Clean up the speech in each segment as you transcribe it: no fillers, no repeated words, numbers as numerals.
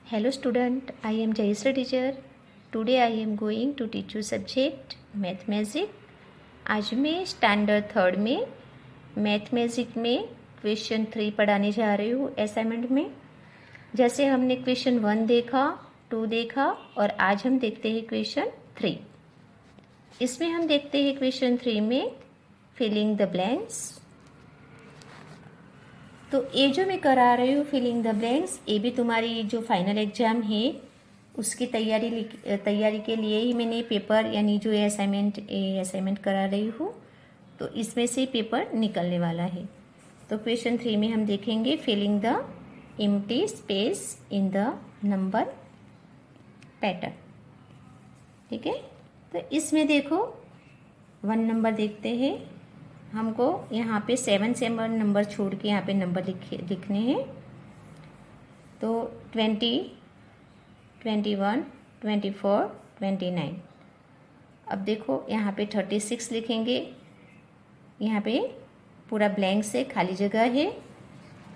Hello student, I am Jayasra teacher. Today I am going to teach you subject Math Magic. आज मैं standard third में math magic में question 3 पढ़ाने जा रही हूँ असाइनमेंट में। जैसे हमने क्वेश्चन 1 देखा, 2 देखा और आज हम देखते हैं क्वेश्चन 3। इसमें हम देखते हैं क्वेश्चन 3 में फिलिंग द ब्लैंक्स। तो ये जो मैं करा रही हूँ फिलिंग द ब्लैंक्स, ये भी तुम्हारी जो फाइनल एग्जाम है उसकी तैयारी के लिए ही मैंने पेपर यानी जो ये असाइनमेंट करा रही हूँ। तो इसमें से पेपर निकलने वाला है। तो क्वेश्चन 3 में हम देखेंगे filling the empty space in the number pattern. ठीक है, तो इसमें देखो 1 नंबर देखते हैं। हमको यहाँ पे 7 नंबर छोड़ के यहाँ पे नंबर लिखने हैं। तो 20, 21, 24, 29। अब देखो यहाँ पे 36 लिखेंगे। यहाँ पे पूरा ब्लैंक से खाली जगह है,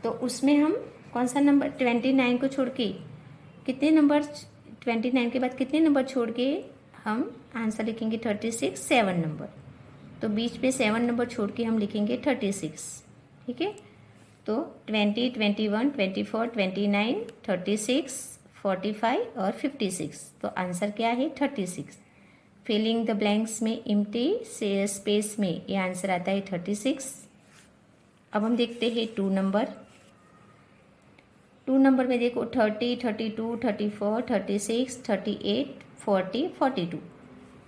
तो उसमें हम कौन सा नंबर 29 को छोड़ के कितने नंबर 29 के बाद कितने नंबर छोड़ के हम आंसर लिखेंगे 36, 7 नंबर। तो बीच में 7 नंबर छोड़ के हम लिखेंगे 36। ठीक है, तो 20, 21, 24, 29, 36, 45 और 56। तो आंसर क्या है 36। फिलिंग द ब्लैंक्स में एम्प्टी स्पेस में ये आंसर आता है 36। अब हम देखते हैं 2 नंबर। 2 नंबर में देखो 30, 32, 34, 36, 38, 40, 42।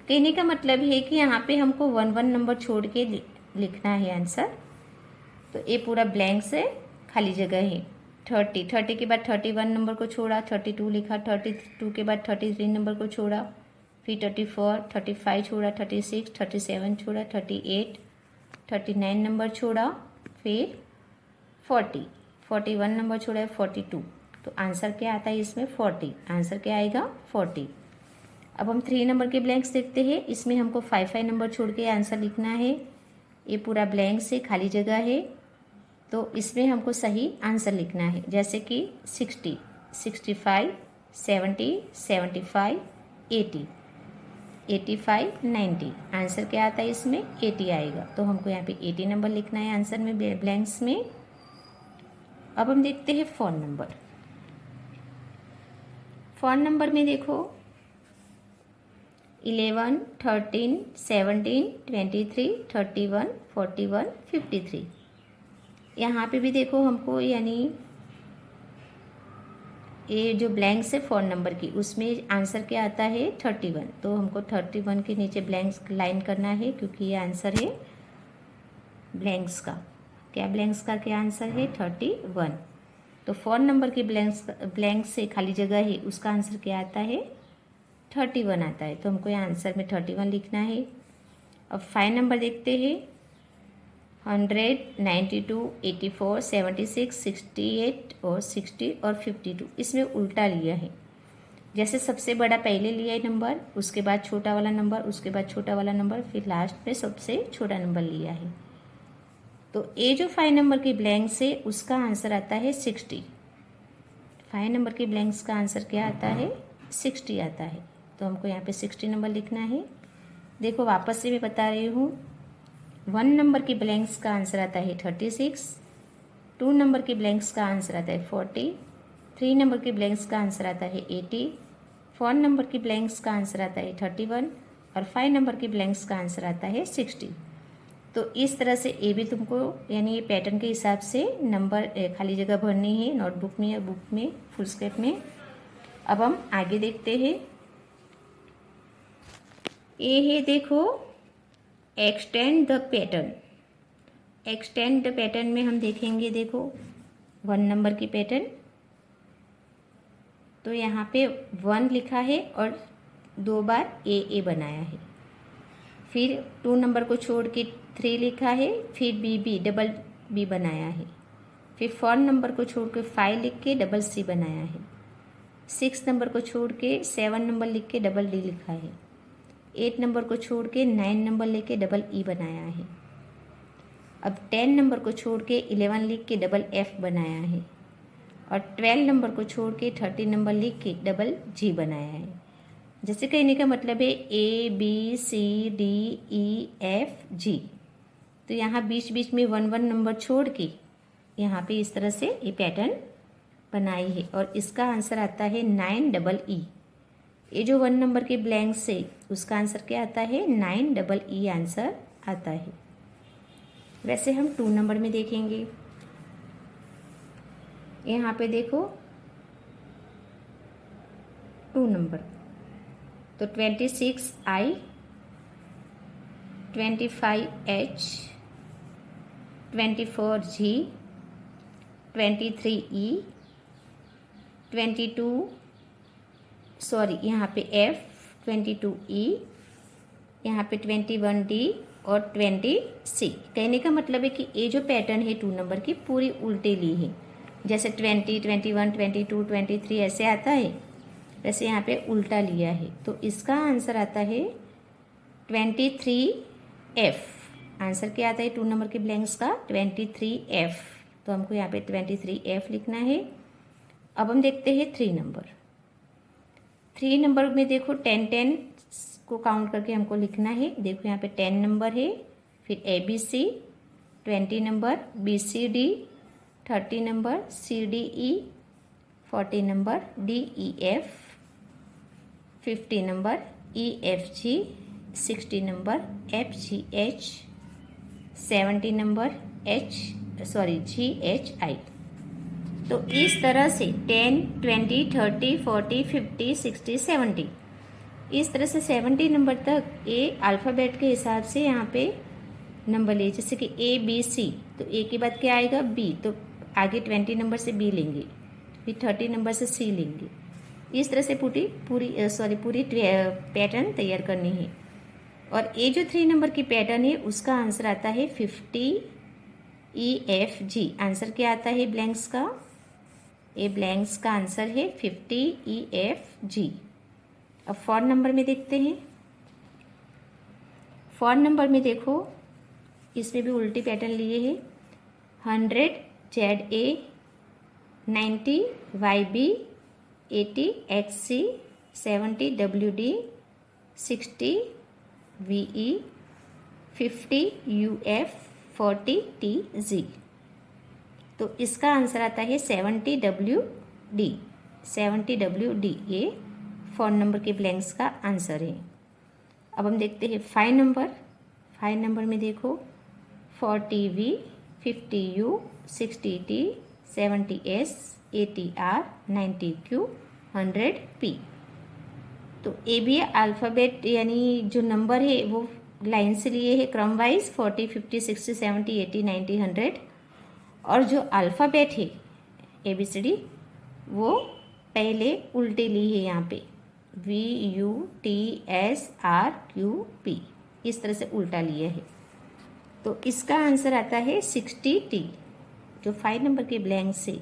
कहने का मतलब है कि यहाँ पे हमको 1 नंबर छोड़ के लिखना है आंसर। तो ये पूरा ब्लैंक से खाली जगह है। 30 के बाद 31 नंबर को छोड़ा, 32 लिखा, 32 के बाद 33 नंबर को छोड़ा, फिर 34, 35 छोड़ा, 36, 37 छोड़ा, 38, 39 नंबर छोड़ा, फिर 40, 41 नंबर छोड़ा है 42। तो आंसर क्या आता है इसमें 40। आंसर क्या आएगा 40। अब हम 3 नंबर के ब्लैंक्स देखते हैं। इसमें हमको 5 नंबर छोड़ के आंसर लिखना है। ये पूरा ब्लैंक से खाली जगह है, तो इसमें हमको सही आंसर लिखना है। जैसे कि 60, 65, 70, 75, 80, 85, 90। आंसर क्या आता है इसमें 80 आएगा। तो हमको यहाँ पे 80 नंबर लिखना है आंसर में ब्लैंक्स में। अब हम देखते हैं 4 नंबर। 4 नंबर में देखो 11, 13, 17, 23, 31, 41, 53। यहाँ पे भी देखो हमको यानी ये जो ब्लैंक है 4 नंबर की, उसमें आंसर क्या आता है 31। तो हमको 31 के नीचे ब्लैंक्स लाइन करना है, क्योंकि ये आंसर है ब्लैंक्स का। क्या ब्लैंक्स का क्या आंसर है 31। तो 4 नंबर की ब्लैंक से खाली जगह है, उसका आंसर क्या आता है 31 आता है। तो हमको यहाँ आंसर में 31 लिखना है। अब 5 नंबर देखते हैं 100, 92, 84, 76, 68 और 60 और 52। इसमें उल्टा लिया है। जैसे सबसे बड़ा पहले लिया है नंबर, उसके बाद छोटा वाला नंबर, उसके बाद छोटा वाला नंबर, फिर लास्ट में सबसे छोटा नंबर लिया है। तो ये जो 5 नंबर की ब्लैंक्स है उसका आंसर आता है 60। 5 नंबर की ब्लैंक्स का आंसर क्या आता है 60 आता है। तो हमको यहाँ पे 60 नंबर लिखना है। देखो वापस से मैं बता रही हूँ, 1 नंबर की ब्लैंक्स का आंसर आता है 36, 2 नंबर की ब्लैंक्स का आंसर आता है 40, 3 नंबर की ब्लैंक्स का आंसर आता है 80, 4 नंबर की ब्लैंक्स का आंसर आता है 31 और 5 नंबर की ब्लैंक्स का आंसर आता है 60। तो इस तरह से ये भी तुमको यानी ये पैटर्न के हिसाब से नंबर खाली जगह भरनी है नोटबुक में या बुक में फुल स्केप में। अब हम आगे देखते हैं। ये है देखो extend the pattern. Extend the pattern में हम देखेंगे देखो 1 नंबर की पैटर्न। तो यहाँ पे 1 लिखा है और 2 बार ए बनाया है। फिर 2 नंबर को छोड़ के 3 लिखा है, फिर डबल बी बनाया है। फिर 4 नंबर को छोड़ के 5 लिख के डबल सी बनाया है। 6 नंबर को छोड़ के 7 नंबर लिख के डबल डी लिखा है। 8 नंबर को छोड़ के 9 नंबर लेके डबल ई बनाया है। अब 10 नंबर को छोड़ के 11 लिख के डबल एफ बनाया है। और 12 नंबर को छोड़ के 30 नंबर लिख के डबल जी बनाया है। जैसे कहने का मतलब है ABCDEFG, तो यहाँ बीच बीच में 1 नंबर छोड़ के यहाँ पे इस तरह से ये पैटर्न बनाई है। और इसका आंसर आता है 9EE। ये जो 1 नंबर के ब्लैंक से उसका आंसर क्या आता है 9EE आंसर आता है। वैसे हम 2 नंबर में देखेंगे। यहाँ पे देखो 2 नंबर, तो 26I, 25H, 24G, 23E, 22 sorry यहाँ पे F, 22E, यहाँ पे 21D और 20C। कहने का मतलब है कि ये जो पैटर्न है 2 नंबर की पूरी उल्टे ली है। जैसे 20, 21, 22, 23 ऐसे आता है, वैसे यहाँ पे उल्टा लिया है। तो इसका आंसर आता है 23F। आंसर क्या आता है 2 नंबर के ब्लैंक्स का 23F। तो हमको यहाँ पे 23F लिखना है। अब हम देखते हैं 3 नंबर। 3 नंबर में देखो 10 को काउंट करके हमको लिखना है। देखो यहाँ पे 10 नंबर है, फिर ABC, 20 number BCD, 30 number CDE, 40 number DEF, 50 number EFG, 60 number FGH, 70 number GHI। तो इस तरह से 10, 20, 30, 40, 50, 60, 70, इस तरह से 70 नंबर तक ये अल्फ़ाबेट के हिसाब से यहाँ पे नंबर लिए। जैसे कि ABC, तो A के बाद क्या आएगा B, तो आगे 20 नंबर से B लेंगे, फिर 30 नंबर से C लेंगे। इस तरह से पूरी पैटर्न तैयार करनी है। और ये जो 3 नंबर की पैटर्न है उसका आंसर आता है 50EFG। आंसर क्या आता है ब्लैंक्स का, ये ब्लैंक्स का आंसर है 50EFG। अब 4 नंबर में देखते हैं। 4 नंबर में देखो इसमें भी उल्टी पैटर्न लिए हैं। 100 ZA, 90 YB, 80 XC, 70 WD, 60 VE, 50 UF, 40 TZ। तो इसका आंसर आता है 70WD। 70WD ये 4 नंबर के ब्लैंक्स का आंसर है। अब हम देखते हैं 5 नंबर। 5 नंबर में देखो 40V, 50U, 60T, 70S, 80R, 90Q, 100P। तो ये भी अल्फ़ाबेट यानी जो नंबर है वो लाइन से लिए है क्रम वाइज 40, 50, 60, 70, 80, 90, 100। और जो अल्फ़ाबेट है ABCD वो पहले उल्टे ली है यहाँ पे VUTSRQP, इस तरह से उल्टा लिया है। तो इसका आंसर आता है 60T। जो 5 नंबर के ब्लैंक से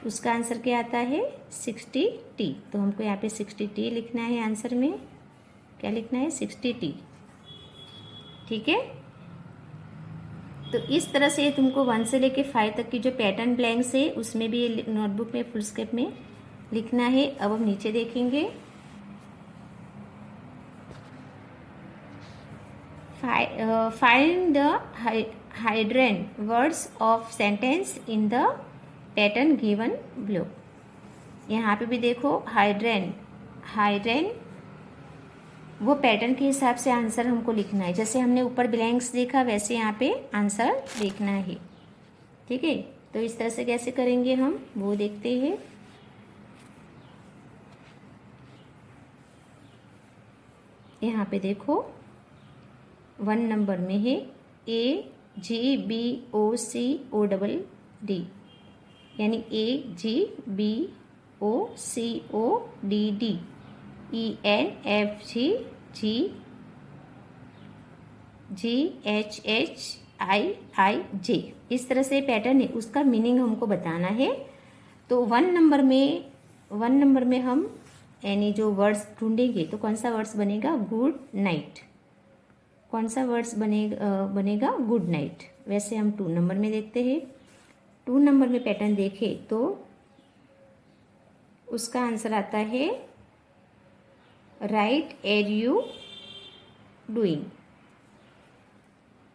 उसका आंसर क्या आता है 60T। तो हमको यहाँ पे 60T लिखना है। आंसर में क्या लिखना है 60T। ठीक है। तो इस तरह से तुमको 1 से लेके 5 तक की जो पैटर्न ब्लैंक्स है उसमें भी नोटबुक में फुल स्केप में लिखना है। अब हम नीचे देखेंगे। Find the hydrant words of sentence in the pattern given below. यहाँ पे भी देखो हाइड्रेंट वो पैटर्न के हिसाब से आंसर हमको लिखना है। जैसे हमने ऊपर ब्लैंक्स देखा वैसे यहाँ पे आंसर लिखना है। ठीक है। तो इस तरह से कैसे करेंगे हम वो देखते हैं। यहाँ पे देखो 1 नंबर में है AGBOCODD, यानी AGBOCODD, ENFGGHHIIJ। इस तरह से पैटर्न है, उसका मीनिंग हमको बताना है। तो 1 नंबर में हम यानी जो वर्ड्स ढूंढेंगे तो कौन सा वर्ड्स बनेगा गुड नाइट। कौन सा वर्ड्स बनेगा गुड नाइट। वैसे हम 2 नंबर में देखते हैं। 2 नंबर में पैटर्न देखें तो उसका आंसर आता है राइट एर यू डूइंग,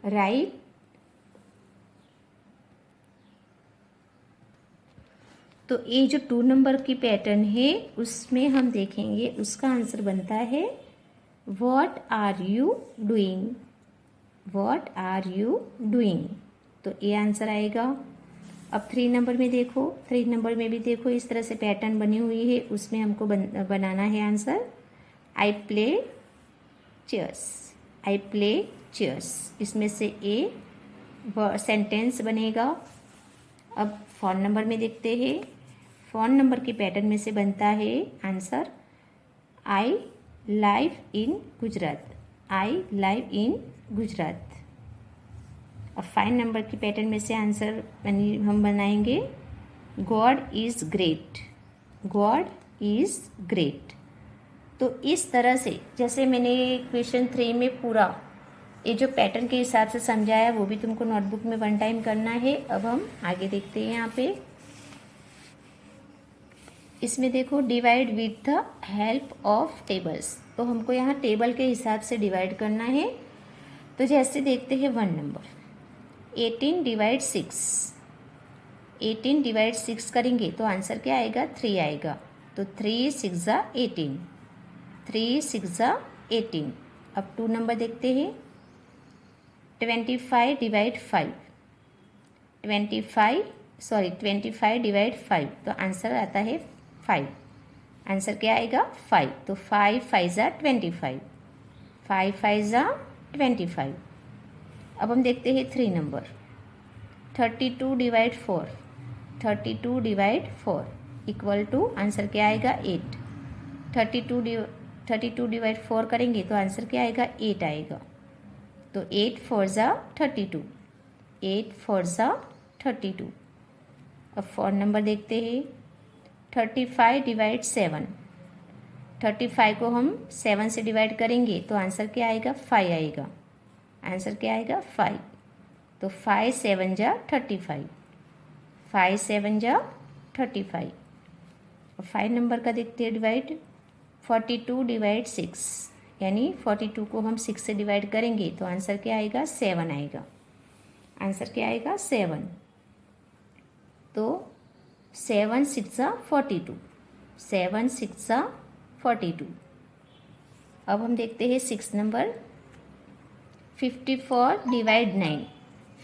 राइट। तो ये जो 2 नंबर की पैटर्न है उसमें हम देखेंगे उसका आंसर बनता है what are you doing, what are you doing. तो ये आंसर आएगा। अब 3 नंबर में देखो, 3 नंबर में भी देखो इस तरह से पैटर्न बनी हुई है, उसमें हमको बनाना है answer I play chairs, I play chairs. इसमें से ए सेंटेंस बनेगा। अब 4 नंबर में देखते हैं, 4 नंबर की पैटर्न में से बनता है answer I live in Gujarat, I live in Gujarat. अब 5 नंबर की पैटर्न में से आंसर हम बनाएंगे God is great, God is great. तो इस तरह से जैसे मैंने क्वेश्चन 3 में पूरा ये जो पैटर्न के हिसाब से समझाया वो भी तुमको नोटबुक में 1 टाइम करना है। अब हम आगे देखते हैं यहाँ पे, इसमें देखो divide with the help of tables. तो हमको यहाँ टेबल के हिसाब से डिवाइड करना है। तो जैसे देखते हैं 1 नंबर 18 डिवाइड 6, 18 डिवाइड 6 करेंगे तो आंसर क्या आएगा 3 आएगा। तो 3 6 ज़ा 18, 3 6 ज़ा 18। अब 2 नंबर देखते हैं 25 डिवाइड 5, 25 डिवाइड 5 तो आंसर आता है 5, आंसर क्या आएगा 5। तो 5 5 ज़ा 25, 5 5 ज़ा 25। अब हम देखते हैं 3 number 32 divide 4, 32 divide 4 equal to answer क्या आएगा 8। 32 डिवाइड 4 करेंगे तो आंसर क्या आएगा 8 आएगा। तो 8 4 ज़ा 32, 8 4 ज़ा 32। अब 4 नंबर देखते हैं 35 डिवाइड 7, 35 को हम 7 से डिवाइड करेंगे तो आंसर क्या आएगा 5 आएगा, आंसर क्या आएगा 5। तो 5 7 जा 35, 5 7 जा 35। और 5 नंबर का देखते हैं डिवाइड 42 डिवाइड 6, यानी 42 को हम 6 से डिवाइड करेंगे तो आंसर क्या आएगा 7 आएगा, आंसर क्या आएगा 7। तो 7 6 जा 42, 7 6 जा 42। अब हम देखते हैं 6 नंबर 54 डिवाइड 9,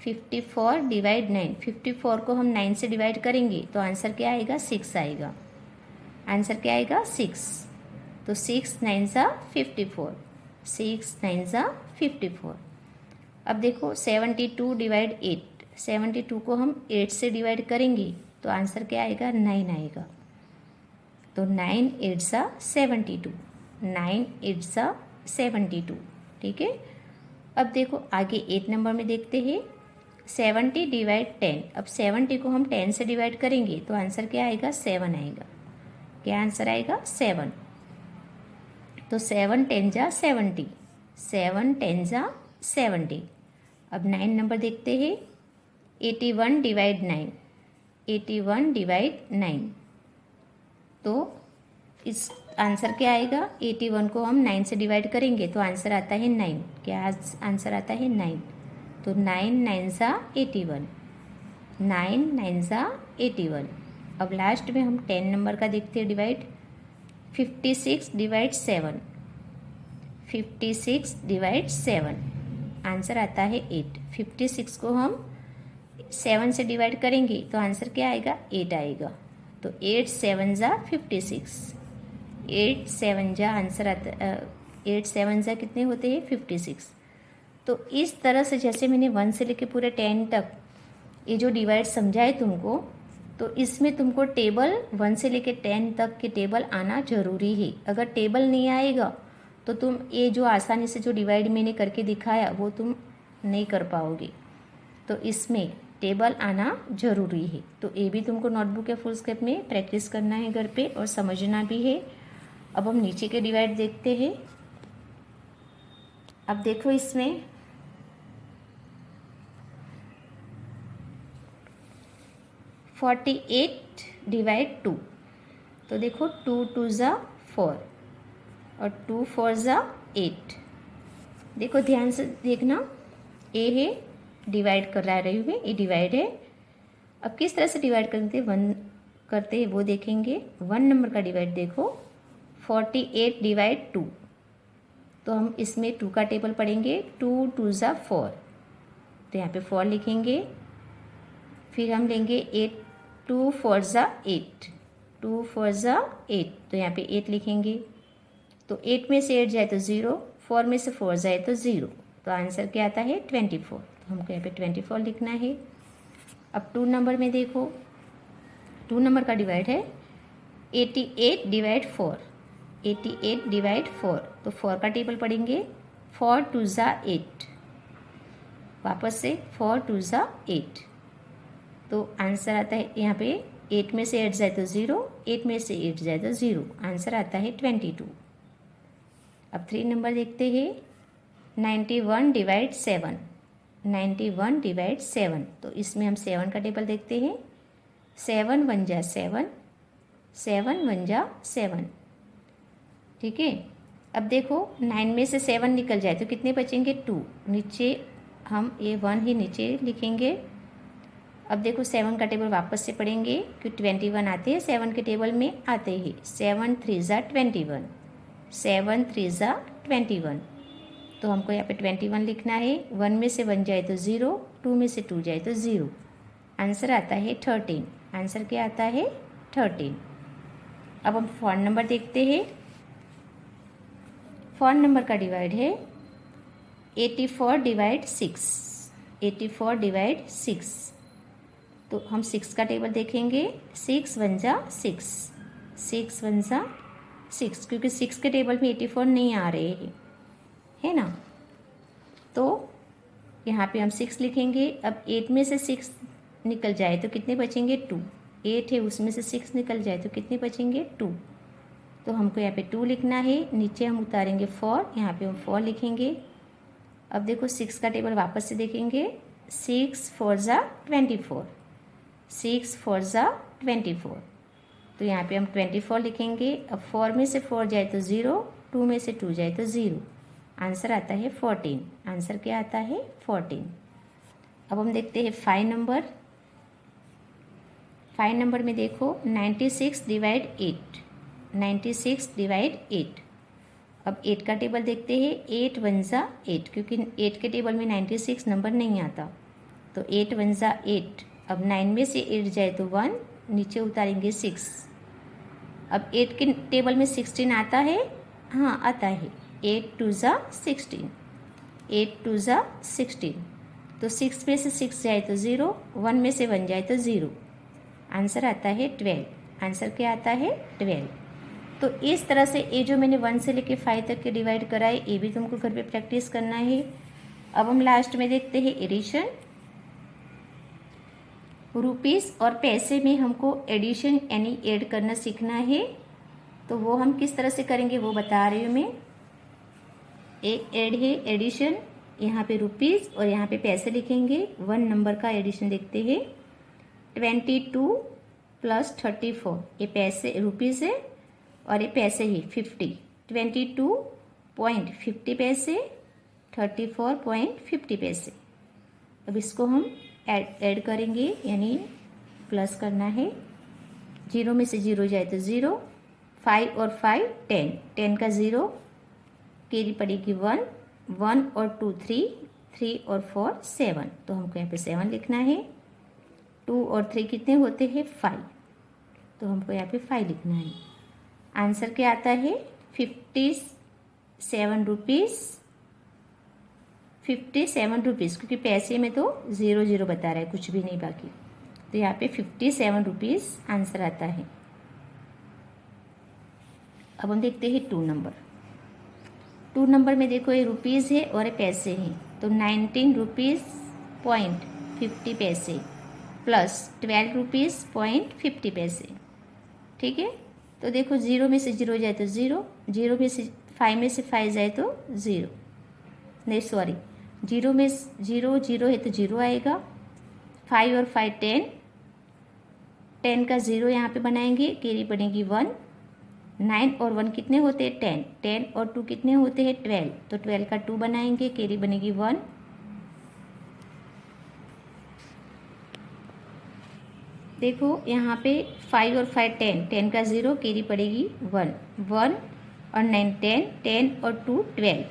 54 डिवाइड 9, 54 को हम 9 से डिवाइड करेंगे तो आंसर क्या आएगा 6 आएगा, आंसर क्या आएगा 6। तो 6 9 ज़ा 54, 6 9 ज़ा 54। अब देखो 72 डिवाइड 8, 72 को हम 8 से डिवाइड करेंगे तो आंसर क्या आएगा 9 आएगा। तो 9 8 ज़ा 72, 9 8 ज़ा 72, ठीक है। अब देखो आगे 8 नंबर में देखते हैं 70 डिवाइड 10। अब 70 को हम 10 से डिवाइड करेंगे तो आंसर क्या आएगा 7 आएगा, क्या आंसर आएगा 7। तो 7 10 जा 70, 7 10 जा 70। अब 9 नंबर देखते हैं 81 डिवाइड 9, 81 डिवाइड 9। तो इस आंसर क्या आएगा 81 को हम 9 से डिवाइड करेंगे तो आंसर आता है 9, क्या आंसर आता है 9। तो 9 9 ज़ा 81, 9 9 ज़ा 81। अब लास्ट में हम 10 नंबर का देखते हैं डिवाइड 56 डिवाइड 7, 56 डिवाइड 7 आंसर आता है 8। 56 को हम 7 से डिवाइड करेंगे तो आंसर क्या आएगा 8 आएगा। तो 8 7 ज़ा 56, 8 7 जा आंसर आता 8 7 जा कितने होते हैं 56। तो इस तरह से जैसे मैंने 1 से लेके पूरे 10 तक ये जो डिवाइड समझाए तुमको, तो इसमें तुमको टेबल 1 से लेके 10 तक के टेबल आना ज़रूरी है। अगर टेबल नहीं आएगा तो तुम ये जो आसानी से जो डिवाइड मैंने करके दिखाया वो तुम नहीं कर पाओगे। तो इसमें टेबल आना ज़रूरी है। तो ये भी तुमको नोटबुक या फुल स्केप में प्रैक्टिस करना है घर पे और समझना भी है। अब हम नीचे के डिवाइड देखते हैं। अब देखो इसमें 48 डिवाइड 2, तो देखो 2 2 ज़ा 4 और 2 4 ज़ा 8। देखो ध्यान से देखना, ए है डिवाइड कर रहे हुए, ये डिवाइड है। अब किस तरह से डिवाइड करते हैं वो देखेंगे। 1 नंबर का डिवाइड देखो, 48 डिवाइड 2, तो हम इसमें 2 का टेबल पढ़ेंगे। 2 2 ज़ा 4, तो यहाँ पे 4 लिखेंगे। फिर हम लेंगे 8, 2 4 ज़ा 8, 2 4 ज़ा 8, तो यहाँ पे 8 लिखेंगे। तो 8 में से 8 जाए तो 0, 4 में से 4 जाए तो 0, तो आंसर क्या आता है 24। तो हमको यहाँ पे 24 लिखना है। अब 2 नंबर में देखो, 2 नंबर का डिवाइड है 88 डिवाइड 4, 88 डिवाइड 4, तो 4 का टेबल पढ़ेंगे। 4 2 ज़ा 8, वापस से 4 2 ज़ा 8, तो आंसर आता है यहाँ पे 8 में से 8 जाए तो 0, 8 में से 8 जाए तो 0, आंसर आता है 22। अब 3 नंबर देखते हैं। 91 डिवाइड 7, 91 डिवाइड 7, तो इसमें हम 7 का टेबल देखते हैं। 7 1 जा 7, 7 1 जा 7, ठीक है। अब देखो 9 में से 7 निकल जाए तो कितने बचेंगे 2, नीचे हम ये 1 ही नीचे लिखेंगे। अब देखो 7 का टेबल वापस से पढ़ेंगे क्योंकि 21 आते हैं 7 के टेबल में आते ही। 7 3 ज़ा 21, 7 3 ज़ा 21, तो हमको यहाँ पे 21 लिखना है। 1 में से 1 जाए तो 0, 2 में से 2 जाए तो 0, आंसर आता है 13। आंसर क्या आता है 13। अब हम 4 नंबर देखते हैं। 4 नंबर का डिवाइड है 84 डिवाइड 6, 84 डिवाइड 6, तो हम 6 का टेबल देखेंगे। 6 1 जा 6, 6 1 जा 6, क्योंकि 6 के टेबल में 84 नहीं आ रहे हैं, है ना, तो यहाँ पे हम 6 लिखेंगे। अब 8 में से 6 निकल जाए तो कितने बचेंगे 2, 8 है उसमें से 6 निकल जाए तो कितने बचेंगे 2, तो हमको यहाँ पे 2 लिखना है। नीचे हम उतारेंगे 4, यहाँ पे हम 4 लिखेंगे। अब देखो 6 का टेबल वापस से देखेंगे। 6 4 ज़ा 24, 6 4 ज़ा 24, तो यहाँ पे हम 24 लिखेंगे। अब 4 में से 4 जाए तो 0, 2 में से 2 जाए तो 0, आंसर आता है 14। आंसर क्या आता है 14। अब हम देखते हैं 5 नंबर। 5 नंबर में देखो 96 डिवाइड 8, 96 डिवाइड 8, अब 8 का टेबल देखते हैं। 8 1 ज़ा 8, क्योंकि 8 के टेबल में 96 नंबर नहीं आता, तो 8 1 ज़ा 8। अब 9 में से 8 जाए तो 1, नीचे उतारेंगे 6। अब 8 के टेबल में 16 आता है, हाँ आता है। 8 2 ज़ा 16, 8 2 ज़ा 16, तो 6 में से 6 जाए तो 0, 1 में से 1 जाए तो 0, आंसर आता है 12। आंसर क्या आता है 12। तो इस तरह से ये जो मैंने 1 से लेके 5 तक के डिवाइड कराए, ये भी तुमको घर पे प्रैक्टिस करना है। अब हम लास्ट में देखते हैं एडिशन। रुपीस और पैसे में हमको एडिशन यानी ऐड करना सीखना है, तो वो हम किस तरह से करेंगे वो बता रही हूँ मैं। एक ऐड है एडिशन, यहाँ पे रुपीस और यहाँ पे पैसे लिखेंगे। 1 नंबर का एडिशन देखते हैं। 22 प्लस 34, ये पैसे रुपीस है और ये पैसे ही 50। 22.50 पैसे, 34.50 पैसे। अब इसको हम ऐड करेंगे, यानी प्लस करना है। 0 में से 0 जाए तो 0, 5 और 5 10, 10 का 0, कैरी पड़ेगी 1, 1 और 2 3, 3 और 4 7, तो हमको यहाँ पे 7 लिखना है। 2 और 3 कितने होते हैं 5, तो हमको यहाँ पे 5 लिखना है। आंसर क्या आता है 57 रुपीज़, 57 रुपीज़, क्योंकि पैसे में तो 0 0 बता रहा है, कुछ भी नहीं बाकी, तो यहाँ पे 57 रुपीज़ आंसर आता है। अब हम देखते हैं 2 नंबर। 2 नंबर में देखो ये रुपीज़ है और ये पैसे हैं, तो 19 रुपीज़ पॉइंट 50 पैसे प्लस 12 रुपीज़ पॉइंट 50 पैसे, ठीक है। तो देखो 0 में से 0 जाए तो 0, 0 में से 5 में से 5 जाए तो 0, नहीं सॉरी, 0 में 0 0 है तो 0 आएगा। 5 और 5 10, 10 का 0 यहाँ पे बनाएंगे, कैरी बनेगी 1। 9 और 1 कितने होते हैं 10, 10 और 2 कितने होते हैं 12, तो 12 का 2 बनाएंगे, कैरी बनेगी 1। देखो यहाँ पे 5 और 5 10, 10 का 0 कैरी पड़ेगी 1, 1 और 9 10, 10 और 2 12,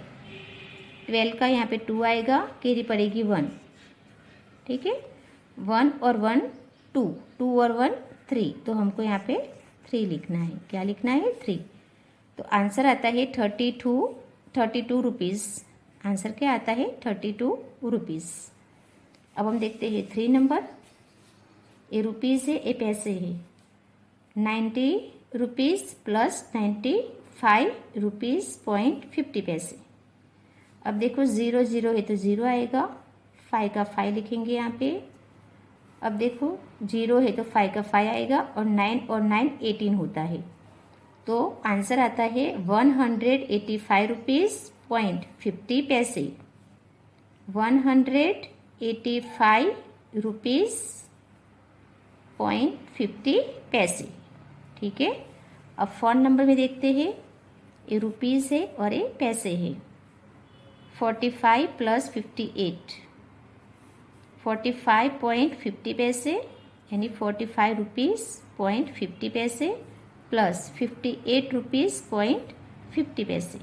12 का यहाँ पे 2 आएगा, कैरी पड़ेगी 1। ठीक है, 1 और 1 2, 2 और 1 3, तो हमको यहाँ पे 3 लिखना है। क्या लिखना है 3। तो आंसर आता है 32 रुपीज़। आंसर क्या आता है 32 रुपीज़। अब हम देखते हैं 3 नंबर। ये रुपीज़ है, ये पैसे है। 90 रुपीज़ प्लस 95 रुपीज़ पॉइंट 50 पैसे। अब देखो 0 0 है तो 0 आएगा, 5 का 5 लिखेंगे यहाँ पे। अब देखो 0 है तो 5 का 5 आएगा, और 9 और 9 18 होता है, तो आंसर आता है 185 रुपीज़ पॉइंट 50 पैसे। 185 रुपीज़ पॉइंट 50 पैसे। ठीक है, अब फ़ोन नंबर में देखते हैं। ये रुपीज़ है और ये पैसे है। 45 प्लस 58, 45.50 पैसे, यानी 45 रुपीज़ पॉइंट 50 पैसे प्लस 58 रुपीज़ पॉइंट 50 पैसे।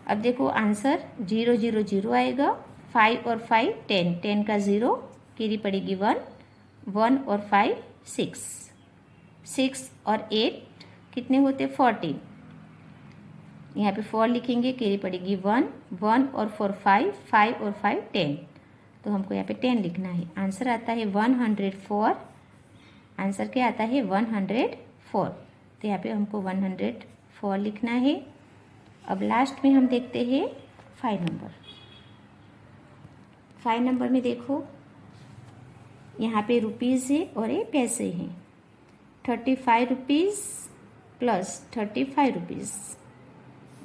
अब देखो आंसर 0 0 0 आएगा। 5 और 5 10, 10 का 0 कैरी पड़ेगी 1, 1 और 5 6, 6 और 8 कितने होते 14, यहाँ पे 4 लिखेंगे, कैरी पड़ेगी 1, 1 और 4 5, 5 और 5 10, तो हमको यहाँ पे 10 लिखना है। आंसर आता है 104। आंसर क्या आता है 104, तो यहाँ पे हमको 104 लिखना है। अब लास्ट में हम देखते हैं 5 नंबर। 5 नंबर में देखो यहाँ पे रुपीज़ है और ये पैसे हैं। 35 रुपीज़ प्लस 35 रुपीज़,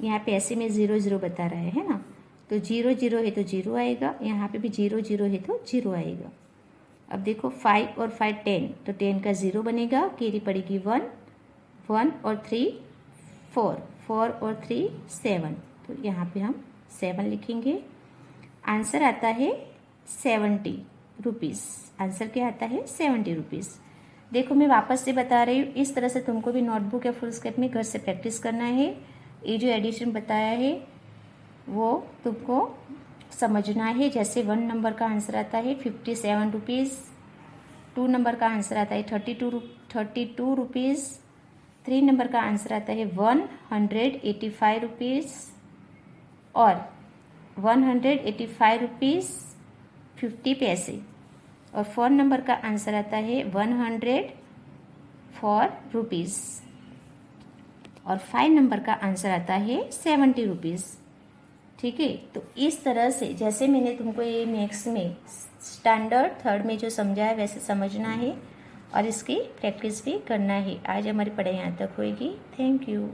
यहाँ पैसे में 0 0 बता रहा है ना, तो 0 0 है तो 0 आएगा, यहाँ पे भी 0 0 है तो 0 आएगा। अब देखो 5 और 5 10, तो 10 का 0 बनेगा, कैरी पड़ेगी 1, 1 और 3 4, 4 और 3 7, तो यहाँ पे हम 7 लिखेंगे। आंसर आता है 70 रुपीज़। आंसर क्या आता है 70 रुपीज़। देखो मैं वापस से बता रही हूँ, इस तरह से तुमको भी नोटबुक या फुल स्केप में घर से प्रैक्टिस करना है। ये जो एडिशन बताया है वो तुमको समझना है। जैसे 1 नंबर का आंसर आता है 57 रुपीज़, 2 नंबर का आंसर आता है 32 रुपीज़, 3 नंबर का आंसर आता है 185 रुपीज़ और 185 रुपीज़ 50 पैसे, और 4 नंबर का आंसर आता है 104 रुपीज़, और 5 नंबर का आंसर आता है 70 रुपीज़। ठीक है, तो इस तरह से जैसे मैंने तुमको ये मैथ्स में स्टैंडर्ड 3rd में जो समझाया वैसे समझना है और इसकी प्रैक्टिस भी करना है। आज हमारी पढ़ाई यहाँ तक होएगी। Thank you.